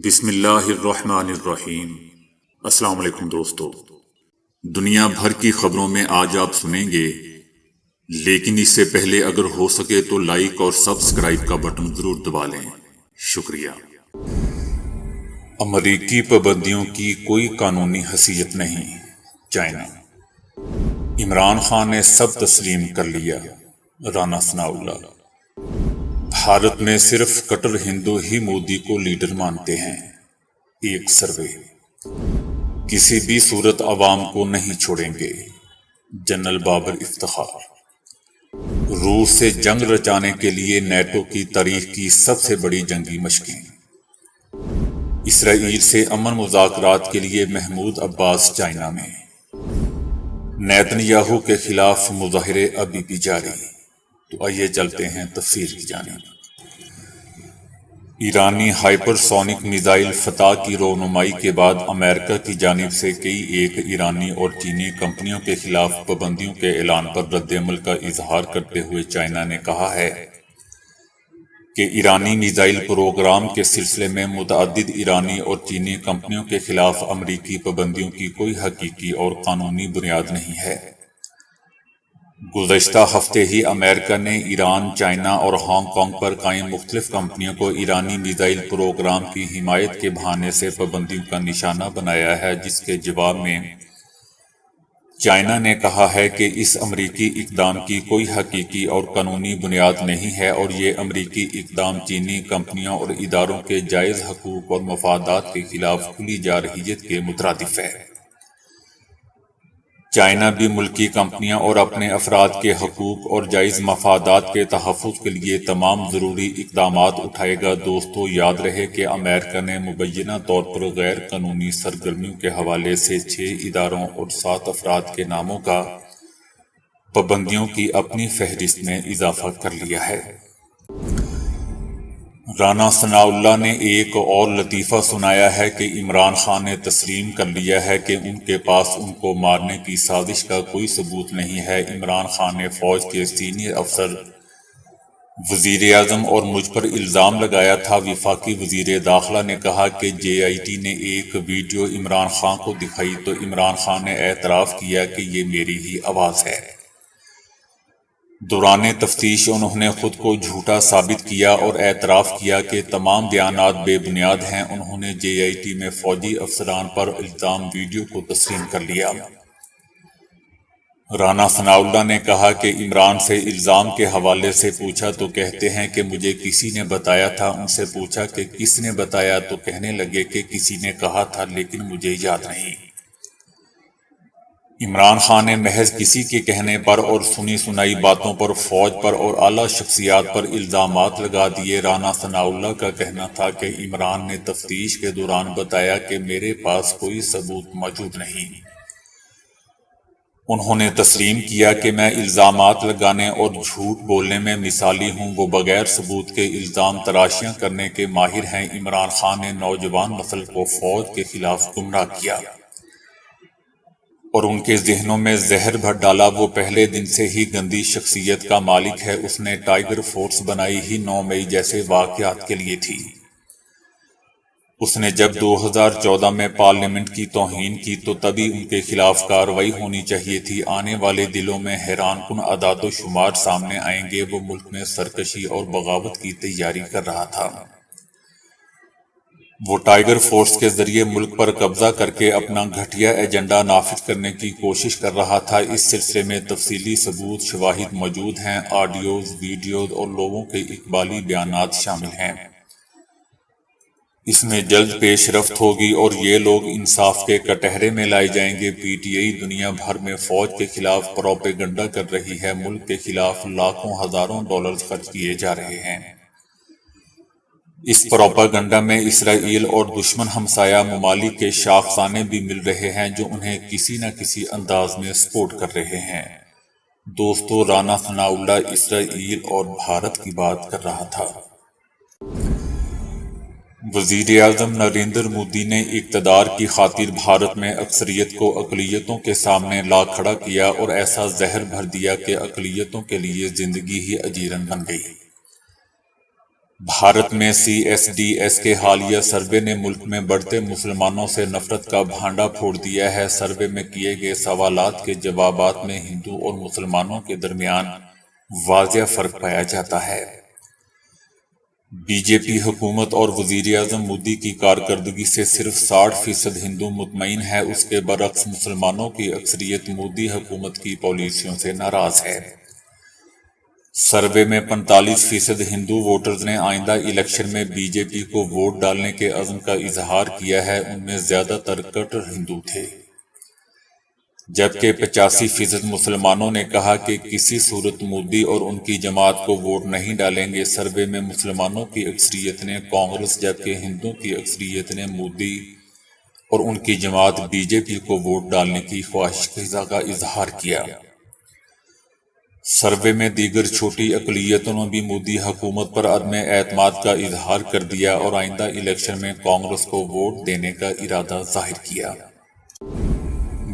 بسم اللہ الرحمن الرحیم۔ السلام علیکم دوستو، دنیا بھر کی خبروں میں آج آپ سنیں گے، لیکن اس سے پہلے اگر ہو سکے تو لائک اور سبسکرائب کا بٹن ضرور دبا لیں۔ شکریہ۔ امریکی پابندیوں کی کوئی قانونی حیثیت نہیں، چائنا۔ عمران خان نے سب تسلیم کر لیا، رانا ثناءاللہ۔ بھارت میں صرف کٹر ہندو ہی مودی کو لیڈر مانتے ہیں، ایک سروے۔ کسی بھی صورت عوام کو نہیں چھوڑیں گے، جنرل بابر افتخار۔ روس سے جنگ رچانے کے لیے نیٹو کی تاریخ کی سب سے بڑی جنگی مشقیں۔ اسرائیل سے امن مذاکرات کے لیے محمود عباس چائنا میں۔ نیتن یاہو کے خلاف مظاہرے ابھی بھی جاری۔ تو آئیے چلتے ہیں تفصیل کی جانب۔ ایرانی ہائپر سونک میزائل فتح کی رونمائی کے بعد امریکہ کی جانب سے کئی ایک ایرانی اور چینی کمپنیوں کے خلاف پابندیوں کے اعلان پر رد عمل کا اظہار کرتے ہوئے چائنا نے کہا ہے کہ ایرانی میزائل پروگرام کے سلسلے میں متعدد ایرانی اور چینی کمپنیوں کے خلاف امریکی پابندیوں کی کوئی حقیقی اور قانونی بنیاد نہیں ہے۔ گزشتہ ہفتے ہی امریکہ نے ایران، چائنا اور ہانگ کانگ پر قائم مختلف کمپنیوں کو ایرانی میزائل پروگرام کی حمایت کے بہانے سے پابندیوں کا نشانہ بنایا ہے، جس کے جواب میں چائنا نے کہا ہے کہ اس امریکی اقدام کی کوئی حقیقی اور قانونی بنیاد نہیں ہے اور یہ امریکی اقدام چینی کمپنیوں اور اداروں کے جائز حقوق اور مفادات کے خلاف کھلی جارحیت کے مترادف ہے۔ چائنا بھی ملکی کمپنیاں اور اپنے افراد کے حقوق اور جائز مفادات کے تحفظ کے لیے تمام ضروری اقدامات اٹھائے گا۔ دوستو، یاد رہے کہ امریکہ نے مبینہ طور پر غیر قانونی سرگرمیوں کے حوالے سے 6 اداروں اور 7 افراد کے ناموں کا پابندیوں کی اپنی فہرست میں اضافہ کر لیا ہے۔ رانا ثناءاللہ نے ایک اور لطیفہ سنایا ہے کہ عمران خان نے تسلیم کر لیا ہے کہ ان کے پاس ان کو مارنے کی سازش کا کوئی ثبوت نہیں ہے۔ عمران خان نے فوج کے سینئر افسر، وزیر اعظم اور مجھ پر الزام لگایا تھا۔ وفاقی وزیر داخلہ نے کہا کہ JIT نے ایک ویڈیو عمران خان کو دکھائی تو عمران خان نے اعتراف کیا کہ یہ میری ہی آواز ہے۔ دوران تفتیش انہوں نے خود کو جھوٹا ثابت کیا اور اعتراف کیا کہ تمام بیانات بے بنیاد ہیں۔ انہوں نے JIT میں فوجی افسران پر الزام ویڈیو کو تسلیم کر لیا۔ رانا ثناءاللہ نے کہا کہ عمران سے الزام کے حوالے سے پوچھا تو کہتے ہیں کہ مجھے کسی نے بتایا تھا۔ ان سے پوچھا کہ کس نے بتایا تو کہنے لگے کہ کسی نے کہا تھا لیکن مجھے یاد نہیں۔ عمران خان نے محض کسی کے کہنے پر اور سنی سنائی باتوں پر فوج پر اور اعلیٰ شخصیات پر الزامات لگا دیے۔ رانا ثناءاللہ کا کہنا تھا کہ عمران نے تفتیش کے دوران بتایا کہ میرے پاس کوئی ثبوت موجود نہیں۔ انہوں نے تسلیم کیا کہ میں الزامات لگانے اور جھوٹ بولنے میں مثالی ہوں۔ وہ بغیر ثبوت کے الزام تراشیاں کرنے کے ماہر ہیں۔ عمران خان نے نوجوان نسل کو فوج کے خلاف گمراہ کیا اور ان کے ذہنوں میں زہر بھر ڈالا۔ وہ پہلے دن سے ہی گندی شخصیت کا مالک ہے۔ اس نے ٹائیگر فورس بنائی ہی 9 مئی جیسے واقعات کے لیے تھی۔ اس نے جب 2014 میں پارلیمنٹ کی توہین کی تو تبھی ان کے خلاف کارروائی ہونی چاہیے تھی۔ آنے والے دنوں میں حیران کن اعداد و شمار سامنے آئیں گے۔ وہ ملک میں سرکشی اور بغاوت کی تیاری کر رہا تھا۔ وہ ٹائیگر فورس کے ذریعے ملک پر قبضہ کر کے اپنا گھٹیا ایجنڈا نافذ کرنے کی کوشش کر رہا تھا۔ اس سلسلے میں تفصیلی ثبوت، شواہد موجود ہیں۔ آڈیوز، ویڈیوز اور لوگوں کے اقبالی بیانات شامل ہیں۔ اس میں جلد پیش رفت ہوگی اور یہ لوگ انصاف کے کٹہرے میں لائے جائیں گے۔ PTI دنیا بھر میں فوج کے خلاف پروپیگنڈا کر رہی ہے۔ ملک کے خلاف لاکھوں ہزاروں ڈالرز خرچ کیے جا رہے ہیں۔ اس پروپیگنڈا میں اسرائیل اور دشمن ہمسایہ ممالک کے شاخسانے بھی مل رہے ہیں جو انہیں کسی نہ کسی انداز میں سپورٹ کر رہے ہیں۔ دوستو، رانا ثناءاللہ اسرائیل اور بھارت کی بات کر رہا تھا۔ وزیر اعظم نریندر مودی نے اقتدار کی خاطر بھارت میں اکثریت کو اقلیتوں کے سامنے لا کھڑا کیا اور ایسا زہر بھر دیا کہ اقلیتوں کے لیے زندگی ہی اجیرن بن گئی۔ بھارت میں CSDS کے حالیہ سروے نے ملک میں بڑھتے مسلمانوں سے نفرت کا بھانڈا پھوڑ دیا ہے۔ سروے میں کیے گئے سوالات کے جوابات میں ہندو اور مسلمانوں کے درمیان واضح فرق پایا جاتا ہے۔ بی جے پی حکومت اور وزیراعظم مودی کی کارکردگی سے صرف 60% ہندو مطمئن ہے، اس کے برعکس مسلمانوں کی اکثریت مودی حکومت کی پالیسیوں سے ناراض ہے۔ سروے میں 45% ہندو ووٹرز نے آئندہ الیکشن میں بی جے پی کو ووٹ ڈالنے کے عزم کا اظہار کیا ہے، ان میں زیادہ تر کٹر ہندو تھے، جبکہ 85% مسلمانوں نے کہا کہ کسی صورت مودی اور ان کی جماعت کو ووٹ نہیں ڈالیں گے۔ سروے میں مسلمانوں کی اکثریت نے کانگریس جبکہ ہندوؤں کی اکثریت نے مودی اور ان کی جماعت بی جے پی کو ووٹ ڈالنے کی خواہش کا اظہار کیا۔ سروے میں دیگر چھوٹی اقلیتوں نے بھی مودی حکومت پر عدم اعتماد کا اظہار کر دیا اور آئندہ الیکشن میں کانگریس کو ووٹ دینے کا ارادہ ظاہر کیا۔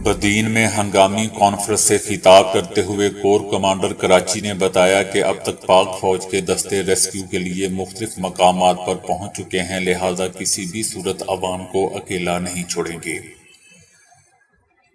بدین میں ہنگامی کانفرنس سے خطاب کرتے ہوئے کور کمانڈر کراچی نے بتایا کہ اب تک پاک فوج کے دستے ریسکیو کے لیے مختلف مقامات پر پہنچ چکے ہیں، لہذا کسی بھی صورت عوام کو اکیلا نہیں چھوڑیں گے۔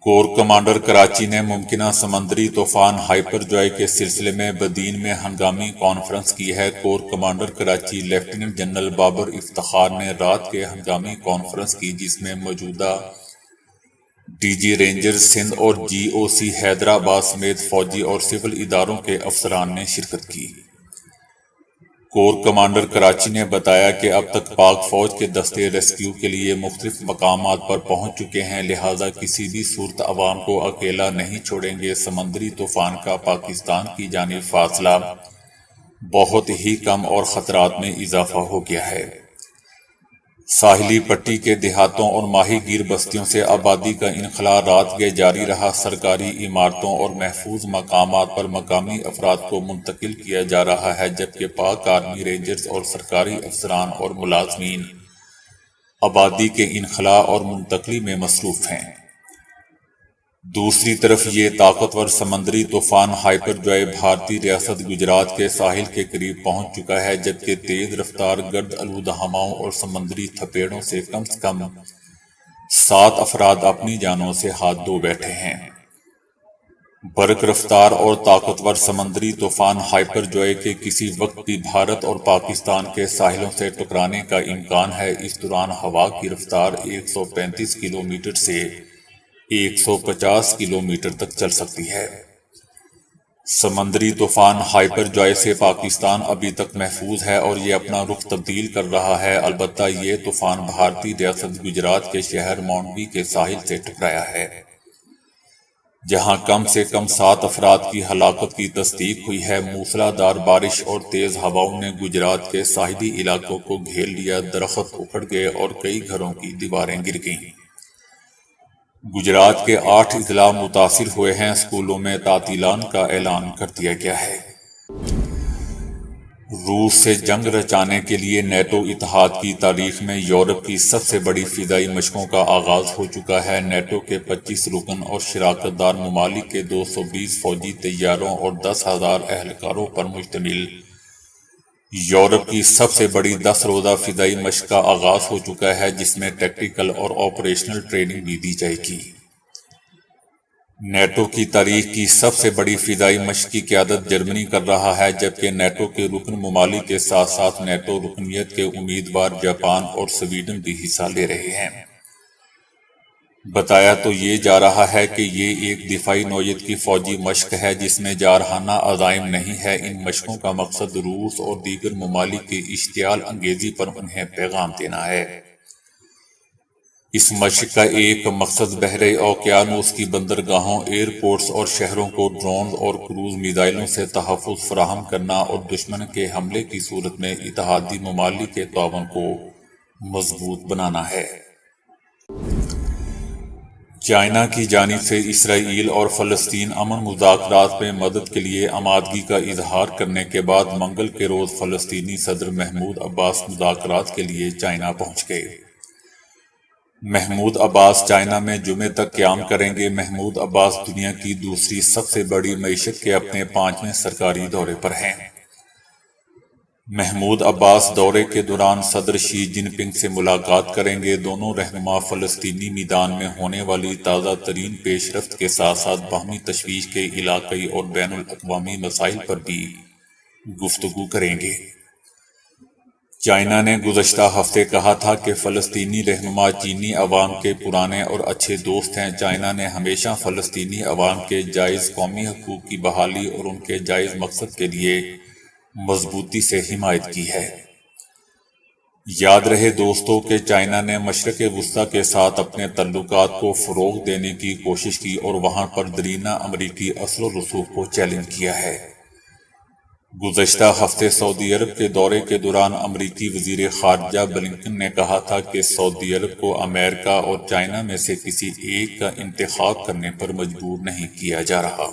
کور کمانڈر کراچی نے ممکنہ سمندری طوفان ہائپر جوائے کے سلسلے میں بدین میں ہنگامی کانفرنس کی ہے۔ Corps commander Karachi lieutenant general Babar Iftikhar نے رات کے ہنگامی کانفرنس کی، جس میں موجودہ ڈی جی رینجرز سندھ اور جی او سی حیدرآباد سمیت فوجی اور سول اداروں کے افسران نے شرکت کی۔ کور کمانڈر کراچی نے بتایا کہ اب تک پاک فوج کے دستے ریسکیو کے لیے مختلف مقامات پر پہنچ چکے ہیں، لہذا کسی بھی صورت عوام کو اکیلا نہیں چھوڑیں گے۔ سمندری طوفان کا پاکستان کی جانب فاصلہ بہت ہی کم اور خطرات میں اضافہ ہو گیا ہے۔ ساحلی پٹی کے دیہاتوں اور ماہی گیر بستیوں سے آبادی کا انخلاء رات گئے جاری رہا۔ سرکاری عمارتوں اور محفوظ مقامات پر مقامی افراد کو منتقل کیا جا رہا ہے، جبکہ پاک آرمی رینجرز اور سرکاری افسران اور ملازمین آبادی کے انخلاء اور منتقلی میں مصروف ہیں۔ دوسری طرف یہ طاقتور سمندری طوفان ہائپر جوائے بھارتی ریاست گجرات کے ساحل کے قریب پہنچ چکا ہے، جبکہ تیز رفتار گرد آلودہ ہواؤں اور سمندری تھپیڑوں سے کم 7 افراد اپنی جانوں سے ہاتھ دھو بیٹھے ہیں۔ برق رفتار اور طاقتور سمندری طوفان ہائپر جوائے کے کسی وقت بھی بھارت اور پاکستان کے ساحلوں سے ٹکرانے کا امکان ہے۔ اس دوران ہوا کی رفتار 135 کلومیٹر سے 150 کلومیٹر تک چل سکتی ہے۔ سمندری طوفان ہائپر جوائے سے پاکستان ابھی تک محفوظ ہے اور یہ اپنا رخ تبدیل کر رہا ہے، البتہ یہ طوفان بھارتی ریاست گجرات کے شہر مانڈوی کے ساحل سے ٹکرایا ہے، جہاں کم سے کم 7 افراد کی ہلاکت کی تصدیق ہوئی ہے۔ موسلادھار بارش اور تیز ہواؤں نے گجرات کے ساحلی علاقوں کو گھیر لیا، درخت اکھڑ گئے اور کئی گھروں کی دیواریں گر گئیں۔ گجرات کے 8 اضلاع متاثر ہوئے ہیں۔ اسکولوں میں تعطیلات کا اعلان کر دیا گیا ہے۔ روس سے جنگ رچانے کے لیے نیٹو اتحاد کی تاریخ میں یورپ کی سب سے بڑی فضائی مشقوں کا آغاز ہو چکا ہے۔ نیٹو کے 25 رکن اور شراکت دار ممالک کے 220 فوجی طیاروں اور 10,000 اہلکاروں پر مشتمل یورپ کی سب سے بڑی 10 روزہ فضائی مشق کا آغاز ہو چکا ہے، جس میں ٹیکٹیکل اور آپریشنل ٹریننگ بھی دی جائے گی۔ نیٹو کی تاریخ کی سب سے بڑی فضائی مشق کی قیادت جرمنی کر رہا ہے، جبکہ نیٹو کے رکن ممالک کے ساتھ ساتھ نیٹو رکنیت کے امیدوار جاپان اور سویڈن بھی حصہ لے رہے ہیں۔ بتایا تو یہ جا رہا ہے کہ یہ ایک دفاعی نوعیت کی فوجی مشق ہے جس میں جارحانہ عزائم نہیں ہے۔ ان مشقوں کا مقصد روس اور دیگر ممالک کی اشتعال انگیزی پر انہیں پیغام دینا ہے۔ اس مشق کا ایک مقصد بحر اوقیانوس کی بندرگاہوں، ایئرپورٹس اور شہروں کو ڈرونز اور کروز میزائلوں سے تحفظ فراہم کرنا اور دشمن کے حملے کی صورت میں اتحادی ممالک کے تعاون کو مضبوط بنانا ہے۔ چائنا کی جانب سے اسرائیل اور فلسطین امن مذاکرات میں مدد کے لیے آمادگی کا اظہار کرنے کے بعد منگل کے روز فلسطینی صدر محمود عباس مذاکرات کے لیے چائنا پہنچ گئے۔ محمود عباس چائنا میں جمعے تک قیام کریں گے۔ محمود عباس دنیا کی دوسری سب سے بڑی معیشت کے اپنے 5ویں سرکاری دورے پر ہیں۔ محمود عباس دورے کے دوران صدر شی جن پنگ سے ملاقات کریں گے۔ دونوں رہنما فلسطینی میدان میں ہونے والی تازہ ترین پیش رفت کے ساتھ ساتھ باہمی تشویش کے علاقائی اور بین الاقوامی مسائل پر بھی گفتگو کریں گے۔ چائنا نے گزشتہ ہفتے کہا تھا کہ فلسطینی رہنما چینی عوام کے پرانے اور اچھے دوست ہیں۔ چائنا نے ہمیشہ فلسطینی عوام کے جائز قومی حقوق کی بحالی اور ان کے جائز مقصد کے لیے مضبوطی سے حمایت کی ہے۔ یاد رہے دوستو کہ چائنا نے مشرق وسطیٰ کے ساتھ اپنے تعلقات کو فروغ دینے کی کوشش کی اور وہاں پر دیرینہ امریکی اثر و رسوخ کو چیلنج کیا ہے۔ گزشتہ ہفتے سعودی عرب کے دورے کے دوران امریکی وزیر خارجہ بلنکن نے کہا تھا کہ سعودی عرب کو امریکہ اور چائنا میں سے کسی ایک کا انتخاب کرنے پر مجبور نہیں کیا جا رہا۔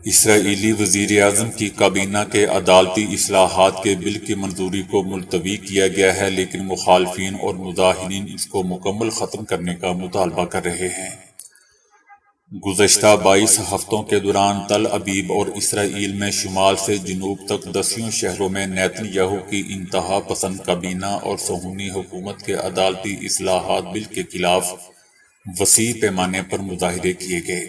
اسرائیلی وزیر اعظم کی کابینہ کے عدالتی اصلاحات کے بل کی منظوری کو ملتوی کیا گیا ہے، لیکن مخالفین اور مظاہرین اس کو مکمل ختم کرنے کا مطالبہ کر رہے ہیں۔ گزشتہ 22 ہفتوں کے دوران تل ابیب اور اسرائیل میں شمال سے جنوب تک 10 شہروں میں نیتن یاہو کی انتہا پسند کابینہ اور صہیونی حکومت کے عدالتی اصلاحات بل کے خلاف وسیع پیمانے پر مظاہرے کیے گئے۔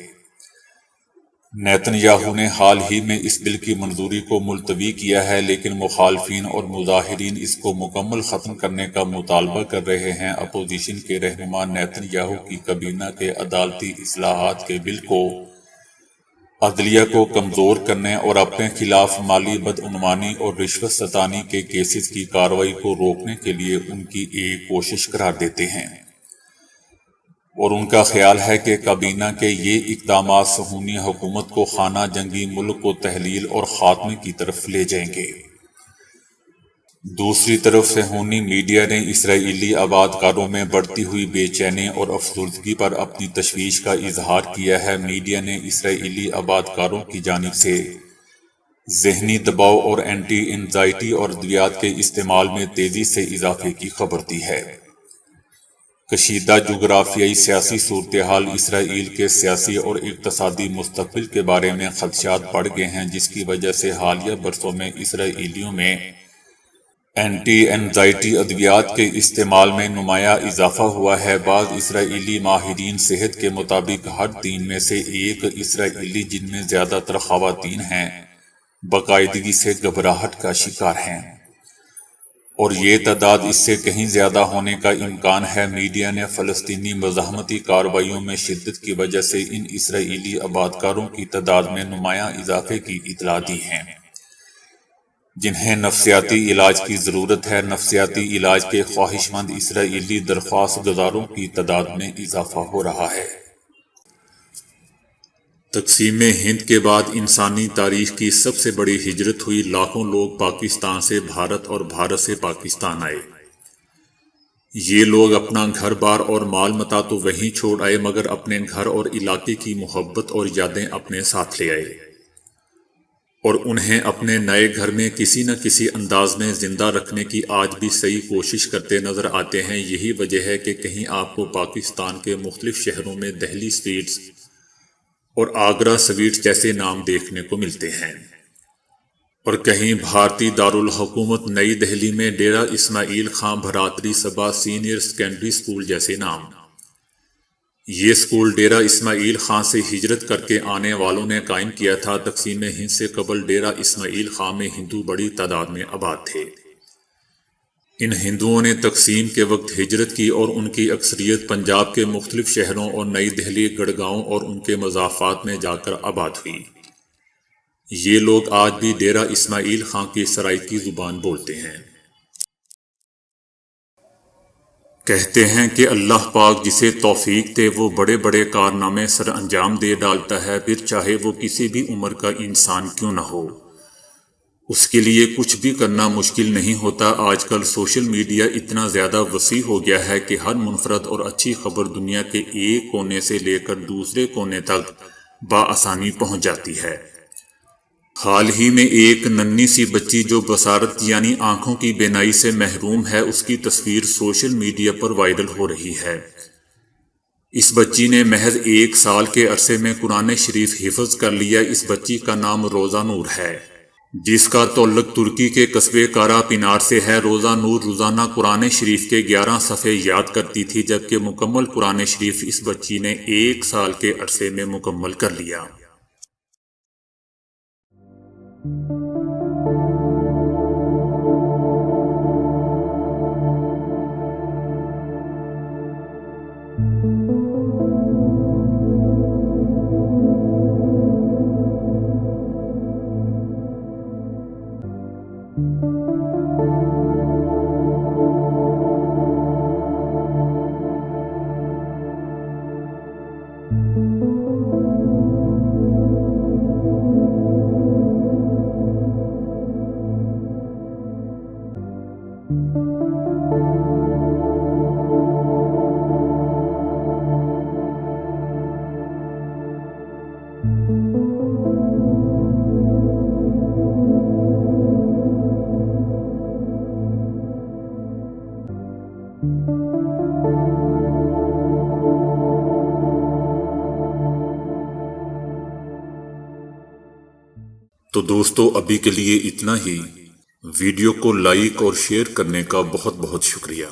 نیتن یاہو نے حال ہی میں اس بل کی منظوری کو ملتوی کیا ہے، لیکن مخالفین اور مظاہرین اس کو مکمل ختم کرنے کا مطالبہ کر رہے ہیں۔ اپوزیشن کے رہنما نیتن یاہو کی کابینہ کے عدالتی اصلاحات کے بل کو عدلیہ کو کمزور کرنے اور اپنے خلاف مالی بدعنوانی اور رشوت ستانی کے کیسز کی کارروائی کو روکنے کے لیے ان کی ایک کوشش قرار دیتے ہیں، اور ان کا خیال ہے کہ کابینہ کے یہ اقدامات صہیونی حکومت کو خانہ جنگی ملک کو تحلیل اور خاتمے کی طرف لے جائیں گے۔ دوسری طرف صہیونی میڈیا نے اسرائیلی آباد کاروں میں بڑھتی ہوئی بے چینی اور افسردگی پر اپنی تشویش کا اظہار کیا ہے۔ میڈیا نے اسرائیلی آباد کاروں کی جانب سے ذہنی دباؤ اور اینٹی انزائٹی اور ادویات کے استعمال میں تیزی سے اضافے کی خبر دی ہے۔ کشیدہ جغرافیائی سیاسی صورتحال اسرائیل کے سیاسی اور اقتصادی مستقبل کے بارے میں خدشات بڑھ گئے ہیں، جس کی وجہ سے حالیہ برسوں میں اسرائیلیوں میں اینٹی انزائٹی ادویات کے استعمال میں نمایاں اضافہ ہوا ہے۔ بعض اسرائیلی ماہرین صحت کے مطابق ہر 3 میں سے 1 اسرائیلی، جن میں زیادہ تر خواتین ہیں، باقاعدگی سے گھبراہٹ کا شکار ہیں، اور یہ تعداد اس سے کہیں زیادہ ہونے کا امکان ہے۔ میڈیا نے فلسطینی مزاحمتی کارروائیوں میں شدت کی وجہ سے ان اسرائیلی آبادکاروں کی تعداد میں نمایاں اضافے کی اطلاع دی ہیں، جنہیں نفسیاتی علاج کی ضرورت ہے۔ نفسیاتی علاج کے خواہش مند اسرائیلی درخواست گزاروں کی تعداد میں اضافہ ہو رہا ہے۔ تقسیم ہند کے بعد انسانی تاریخ کی سب سے بڑی ہجرت ہوئی۔ لاکھوں لوگ پاکستان سے بھارت اور بھارت سے پاکستان آئے۔ یہ لوگ اپنا گھر بار اور مال متاع تو وہیں چھوڑ آئے، مگر اپنے گھر اور علاقے کی محبت اور یادیں اپنے ساتھ لے آئے، اور انہیں اپنے نئے گھر میں کسی نہ کسی انداز میں زندہ رکھنے کی آج بھی صحیح کوشش کرتے نظر آتے ہیں۔ یہی وجہ ہے کہ کہیں آپ کو پاکستان کے مختلف شہروں میں دہلی سویٹس اور آگرہ سویٹس جیسے نام دیکھنے کو ملتے ہیں، اور کہیں بھارتی دارالحکومت نئی دہلی میں Dera Ismail Khan Bhratri Sabha senior secondary school جیسے نام۔ یہ اسکول ڈیرہ اسماعیل خاں سے ہجرت کر کے آنے والوں نے قائم کیا تھا۔ تقسیم ہند سے قبل ڈیرہ اسماعیل خاں میں ہندو بڑی تعداد میں آباد تھے۔ ان ہندوؤں نے تقسیم کے وقت ہجرت کی، اور ان کی اکثریت پنجاب کے مختلف شہروں اور نئی دہلی، گڑگاؤں اور ان کے مضافات میں جا کر آباد ہوئی۔ یہ لوگ آج بھی ڈیرہ اسماعیل خاں کی سرائیکی زبان بولتے ہیں۔ کہتے ہیں کہ اللہ پاک جسے توفیق دے وہ بڑے بڑے کارنامے سر انجام دے ڈالتا ہے، پھر چاہے وہ کسی بھی عمر کا انسان کیوں نہ ہو، اس کے لیے کچھ بھی کرنا مشکل نہیں ہوتا۔ آج کل سوشل میڈیا اتنا زیادہ وسیع ہو گیا ہے کہ ہر منفرد اور اچھی خبر دنیا کے ایک کونے سے لے کر دوسرے کونے تک بآسانی پہنچ جاتی ہے۔ حال ہی میں ایک ننھی سی بچی جو بصارت یعنی آنکھوں کی بینائی سے محروم ہے، اس کی تصویر سوشل میڈیا پر وائرل ہو رہی ہے۔ اس بچی نے محض 1 سال کے عرصے میں قرآن شریف حفظ کر لیا۔ اس بچی کا نام روزہ نور ہے۔ جس کا تعلق ترکی کے قصبے کارا پینار سے ہے۔ روزہ نور روزانہ قرآن شریف کے 11 صفحے یاد کرتی تھی، جبکہ مکمل قرآن شریف اس بچی نے 1 سال کے عرصے میں مکمل کر لیا۔ تو دوستو ابھی کے لیے اتنا ہی۔ ویڈیو کو لائک اور شیئر کرنے کا بہت بہت شکریہ۔